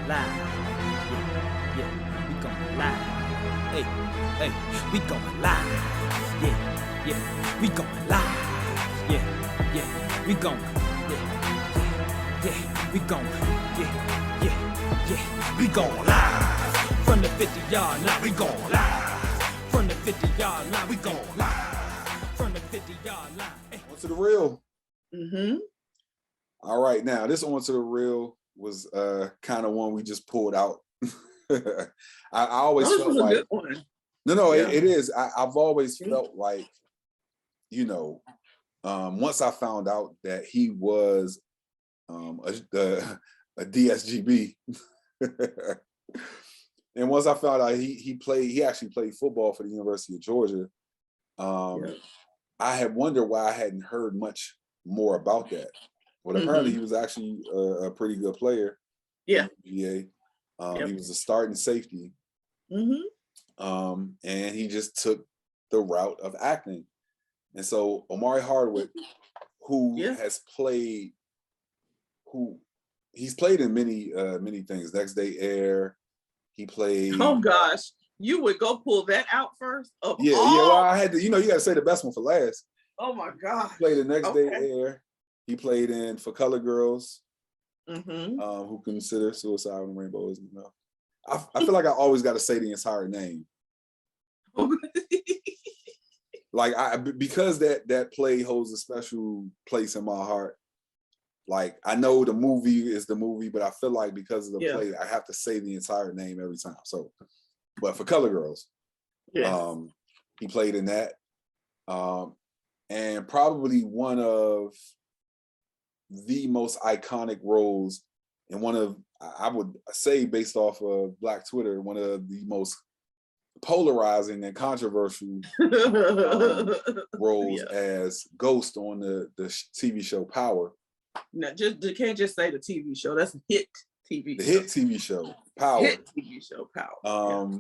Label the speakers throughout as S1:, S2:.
S1: live. Yeah, we going live. Hey, we going live. Yeah, we going live. Yeah, we going. Yeah, we going. Yeah, we going live. From the 50-yard line, we going live. From the 50-yard line, we going live. From the 50-yard line. Hey.
S2: On to the real.
S3: Mm-hmm.
S2: All right, now this On to the real was kind of one we just pulled out. I always felt like,
S3: a good one.
S2: No,
S3: Yeah.
S2: it is. I've always felt like, once I found out that he was a DSGB, and once I found out he actually played football for the University of Georgia, I had wondered why I hadn't heard much more about that. Well, apparently he was actually a pretty good player.
S3: Yeah.
S2: He was a starting safety. And he just took the route of acting. And so Omari Hardwick, he's played in many things. Next Day Air, he played.
S3: Oh gosh, you would go pull that out first?
S2: Well, I had to, you got to say the best one for last.
S3: Oh my God.
S2: He played in Next Day Air. He played in For Color Girls, who consider Suicide on the Rainbow isn't enough. I feel like I always got to say the entire name. Like because that play holds a special place in my heart. Like I know the movie is the movie, but I feel like because of the play, I have to say the entire name every time. So, but For Color Girls, he played in that, and probably one of the most iconic roles, and one of, I would say, based off of Black Twitter, one of the most polarizing and controversial roles as Ghost on the TV show Power.
S3: No, you can't just say the TV show. That's a hit TV.
S2: The hit TV show Power.
S3: Hit TV show Power.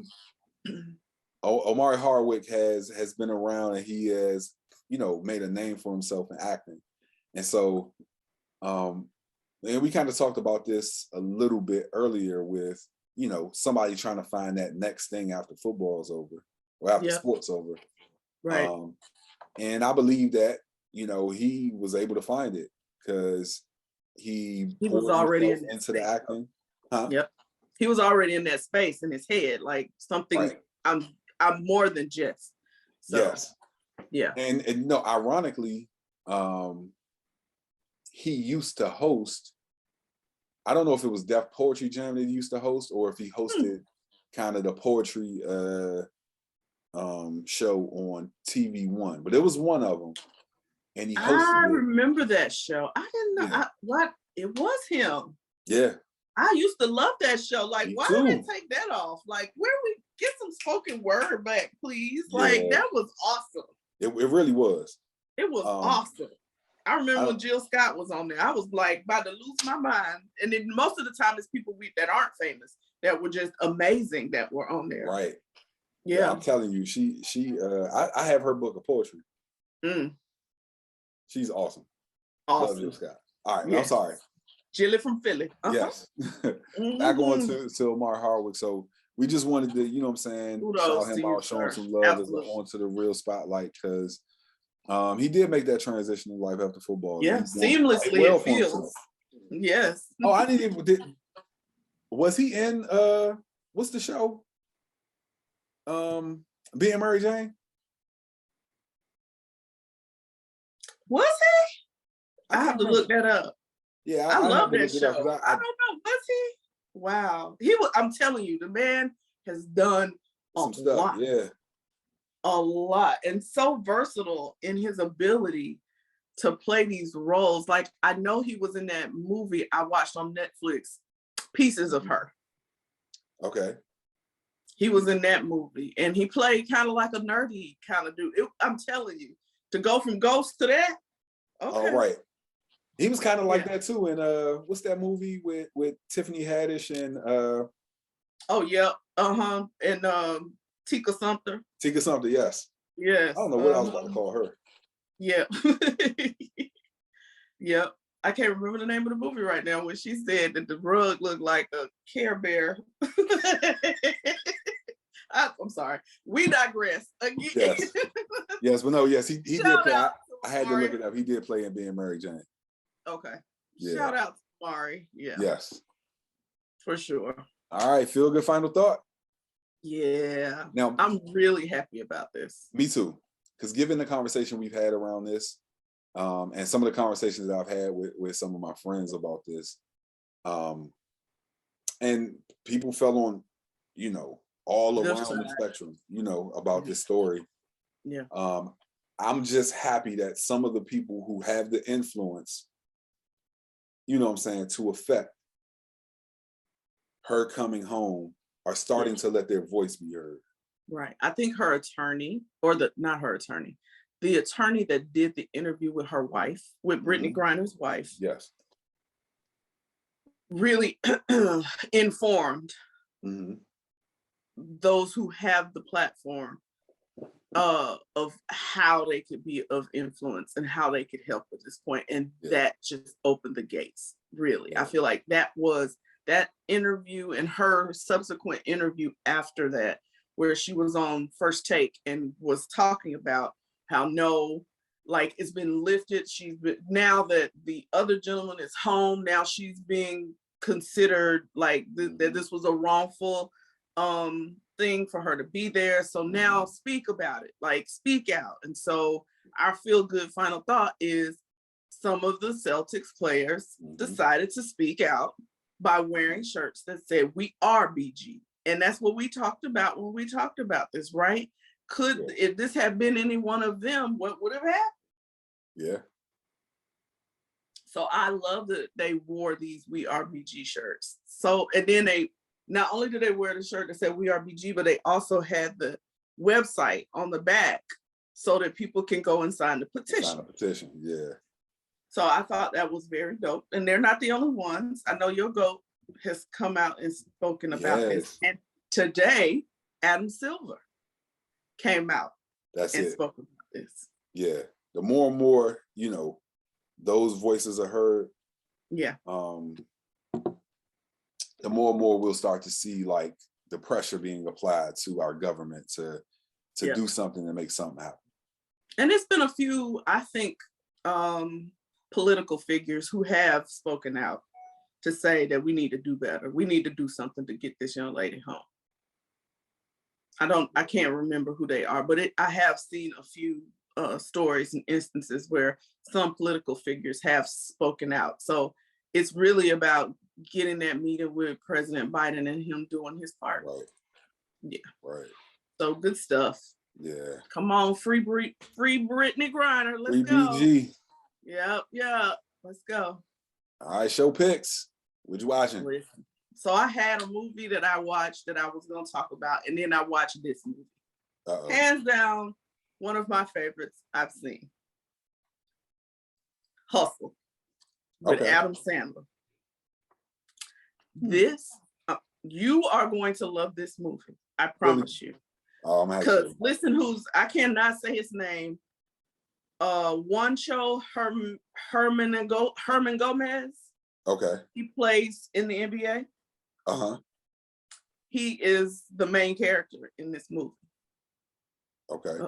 S2: Omari Hardwick has been around, and he has made a name for himself in acting, and so. And we kind of talked about this a little bit earlier with, somebody trying to find that next thing after football's over or after sport's over.
S3: Right.
S2: And I believe that, he was able to find it because he
S3: was already
S2: into the acting. Huh?
S3: Yep. He was already in that space in his head, like something I'm more than just. So,
S2: yes.
S3: Yeah.
S2: And ironically, he used to host, I don't know if it was Def Poetry Jam that he used to host, or if he hosted kind of the poetry show on TV1, but it was one of them. And he hosted
S3: I remember that show. I didn't know what it was him.
S2: Yeah.
S3: I used to love that show. Like, why did they take that off? Like, where we get some spoken word back, please? Like, that was awesome.
S2: It really was.
S3: It was awesome. I remember when Jill Scott was on there, I was like about to lose my mind. And then most of the time it's people that aren't famous that were just amazing that were on there.
S2: Right.
S3: Yeah.
S2: I'm telling you, I have her book of poetry. She's awesome.
S3: Awesome.
S2: Love Jill Scott. All right, I'm sorry.
S3: Jilly from Philly.
S2: Yes. Back on to Omari Hardwick. So we just wanted to, you know what I'm saying, shout him out, show him some love as On to the Real spotlight, because he did make that transition in life after football.
S3: Yeah, seamlessly it feels. Yes.
S2: Oh, I didn't even. Was he in? What's the show? Being Mary Jane.
S3: Was he? I have to look that up.
S2: Yeah,
S3: I love that show. I don't know. Was he? Wow. He was. I'm telling you, the man has done some stuff. Lot.
S2: Yeah.
S3: A lot, and so versatile in his ability to play these roles. Like, I know he was in that movie I watched on Netflix, Pieces of Her.
S2: Okay.
S3: He was in that movie, and he played kind of like a nerdy kind of dude. I'm telling you, to go from Ghost to that. Okay.
S2: All right. He was kind of like that too. And what's that movie with Tiffany Haddish and
S3: and Tika Sumpter.
S2: Tika Sumpter, yes.
S3: Yes.
S2: I don't know what I was about to call her.
S3: Yeah. Yep. I can't remember the name of the movie right now when she said that the rug looked like a Care Bear. I'm sorry. We digress again.
S2: Yes. Yes, but no, yes, he did
S3: Shout
S2: play.
S3: out
S2: I had to look it up. He did play in Being Mary Jane.
S3: Okay.
S2: Yeah.
S3: Shout out to Omari. Yeah.
S2: Yes.
S3: For sure.
S2: All right. Feel good final thought.
S3: Yeah.
S2: Now,
S3: I'm really happy about this.
S2: Me too. Because given the conversation we've had around this, and some of the conversations that I've had with some of my friends about this, and people fell on, all around the spectrum, about this story.
S3: Yeah.
S2: I'm just happy that some of the people who have the influence, to affect her coming home are starting to let their voice be heard.
S3: Right. I think her attorney, not her attorney, the attorney that did the interview with her wife, with Brittney Griner's wife.
S2: Yes.
S3: Really informed those who have the platform of how they could be of influence and how they could help at this point. And that just opened the gates, really. I feel like that interview and her subsequent interview after that, where she was on First Take and was talking about how it's been lifted. Now that the other gentleman is home, now she's being considered that this was a wrongful thing for her to be there. So now speak about it, speak out. And so our feel good final thought is some of the Celtics players decided to speak out by wearing shirts that said, "We are BG." And that's what we talked about when we talked about this, right? If this had been any one of them, what would have happened?
S2: Yeah.
S3: So I love that they wore these "We Are BG" shirts. So, and then they, not only did they wear the shirt that said "We Are BG," but they also had the website on the back so that people can go and sign the petition.
S2: Sign a petition, yeah.
S3: So I thought that was very dope. And they're not the only ones. I know your GOAT has come out and spoken about this. And today, Adam Silver came out and spoke about this.
S2: Yeah. The more and more, those voices are heard.
S3: Yeah.
S2: The more and more we'll start to see the pressure being applied to our government to do something to make something happen.
S3: And it's been a few, I think, political figures who have spoken out to say that we need to do better. We need to do something to get this young lady home. I can't remember who they are, but I have seen a few stories and instances where some political figures have spoken out. So it's really about getting that meeting with President Biden and him doing his part.
S2: Right.
S3: Yeah.
S2: Right.
S3: So good stuff.
S2: Yeah.
S3: Come on, free Brittney Griner. Let's go.
S2: BG.
S3: Yep. Let's go.
S2: All right, show picks. What you watching?
S3: Listen. So I had a movie that I watched that I was going to talk about, and then I watched this movie.
S2: Uh-oh.
S3: Hands down, one of my favorites I've seen. Hustle with Adam Sandler. This, you are going to love this movie. I promise you. Because listen, I cannot say his name. Juancho Herman Gomez.
S2: Okay.
S3: He plays in the NBA.
S2: Uh-huh.
S3: He is the main character in this movie.
S2: Okay.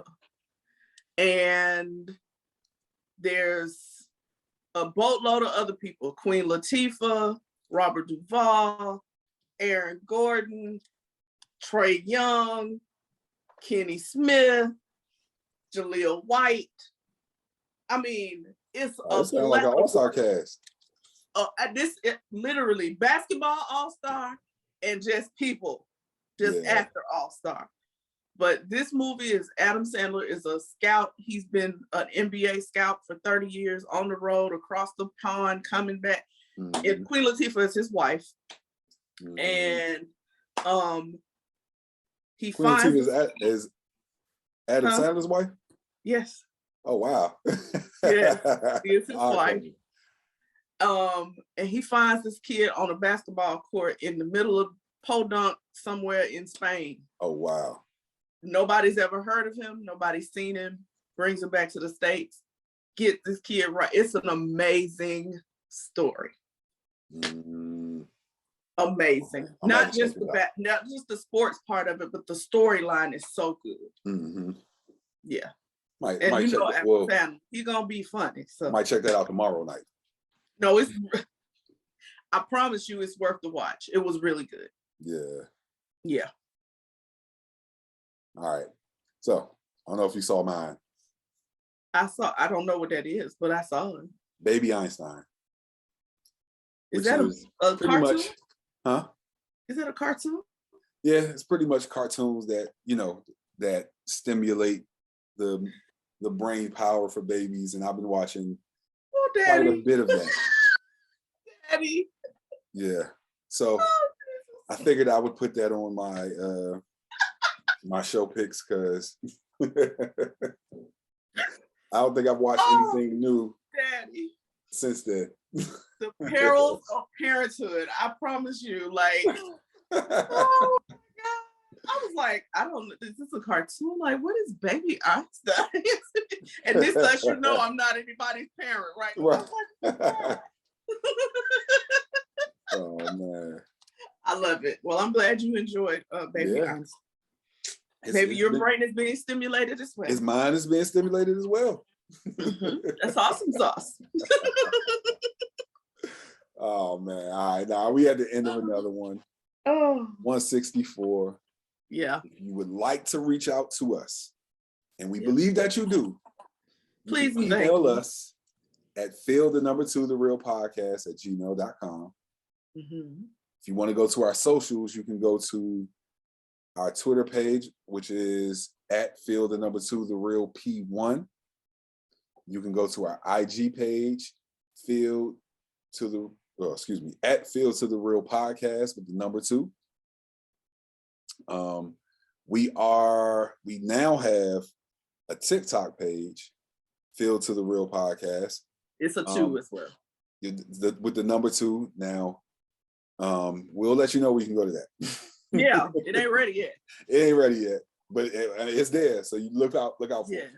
S3: And there's a boatload of other people. Queen Latifah, Robert Duvall, Aaron Gordon, Trae Young, Kenny Smith, Jaleel White. I mean, it's
S2: sounds like an all-star cast.
S3: Literally basketball all-star and just people, actor all-star. But this movie is Adam Sandler is a scout. He's been an NBA scout for 30 years on the road, across the pond, coming back. And Queen Latifah is his wife. And he
S2: Queen
S3: finds
S2: Latifah is Adam Sandler's wife?
S3: Yes.
S2: Oh wow.
S3: Yeah, he is his wife. And he finds this kid on a basketball court in the middle of Podunk somewhere in Spain.
S2: Oh wow.
S3: Nobody's ever heard of him. Nobody's seen him. Brings him back to the States. Get this kid right. It's an amazing story.
S2: Mm,
S3: Amazing. Not just the sports part of it, but the storyline is so good.
S2: mm-hmm.
S3: Yeah.
S2: Might
S3: And you
S2: check
S3: know,
S2: that.
S3: as
S2: Well,
S3: a fan, he's gonna be funny. So
S2: might check that out tomorrow night.
S3: no, it's. I promise you, it's worth the watch. It was really good.
S2: Yeah.
S3: Yeah.
S2: All right. So I don't know if you saw mine.
S3: I don't know what that is, but I saw it.
S2: Baby Einstein.
S3: Is that a cartoon?
S2: Much, huh?
S3: Is that a cartoon?
S2: Yeah, it's pretty much cartoons that, you know, that stimulate the brain power for babies. And I've been watching quite a bit of that.
S3: Daddy.
S2: Yeah. So I figured I would put that on my my show picks because I don't think I've watched anything new
S3: Daddy.
S2: since then.
S3: The perils of parenthood. I promise you, like, oh my God. I was like, I don't know, is this a cartoon? Like, what is Baby Einstein? And this lets you know I'm not anybody's parent, right?
S2: Right. Oh man.
S3: I love it. Well, I'm glad you enjoyed Baby Einstein. Maybe your brain is being stimulated as well.
S2: His mind is being stimulated as well.
S3: Mm-hmm. That's awesome sauce.
S2: Oh man. All right. Now we at the end of another one.
S3: Oh.
S2: 164.
S3: Yeah.
S2: If you would like to reach out to us, and we believe that you do,
S3: please
S2: email us at fieldgoodfinalthought@gmail.com.
S3: Mm-hmm.
S2: If you want to go to our socials, you can go to our Twitter page, which is at @field2thereal_P1. You can go to our IG page, at Field to the Real Podcast with the number 2. We now have a TikTok page, Field to the Real Podcast.
S3: It's a 2 as well.
S2: With the number 2 now. We'll let you know we can go to that.
S3: Yeah, it ain't ready yet.
S2: It ain't ready yet, but it's there. So you look out for it.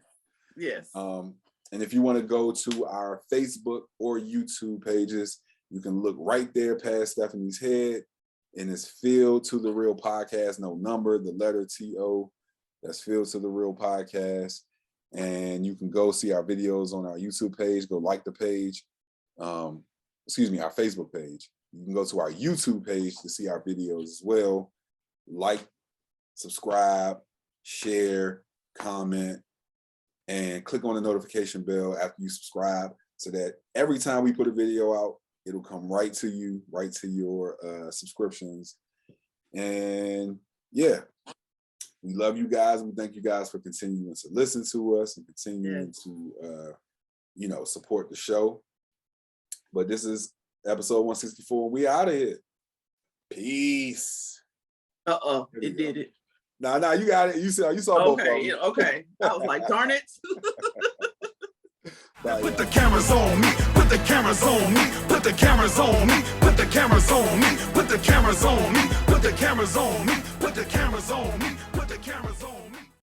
S3: Yes.
S2: And if you want to go to our Facebook or YouTube pages, you can look right there past Stephanie's head, and it's Field to the Real Podcast, no number, the letter TO. That's Field to the Real Podcast. And you can go see our videos on our YouTube page, go like the page. Our Facebook page. You can go to our YouTube page to see our videos as well. Like, subscribe, share, comment, and click on the notification bell after you subscribe so that every time we put a video out, it'll come right to you, right to your subscriptions. And yeah, we love you guys. We thank you guys for continuing to listen to us and continuing to, support the show. But this is episode 164. We out of here. Peace.
S3: It did it.
S2: Nah, you got it. You saw both of them.
S3: Okay. I was like, darn it.
S1: Put the cameras on me. Put the cameras on me. Put the cameras on me. Put the cameras on me. Put the cameras on me. Put the cameras on me. Put the cameras on me.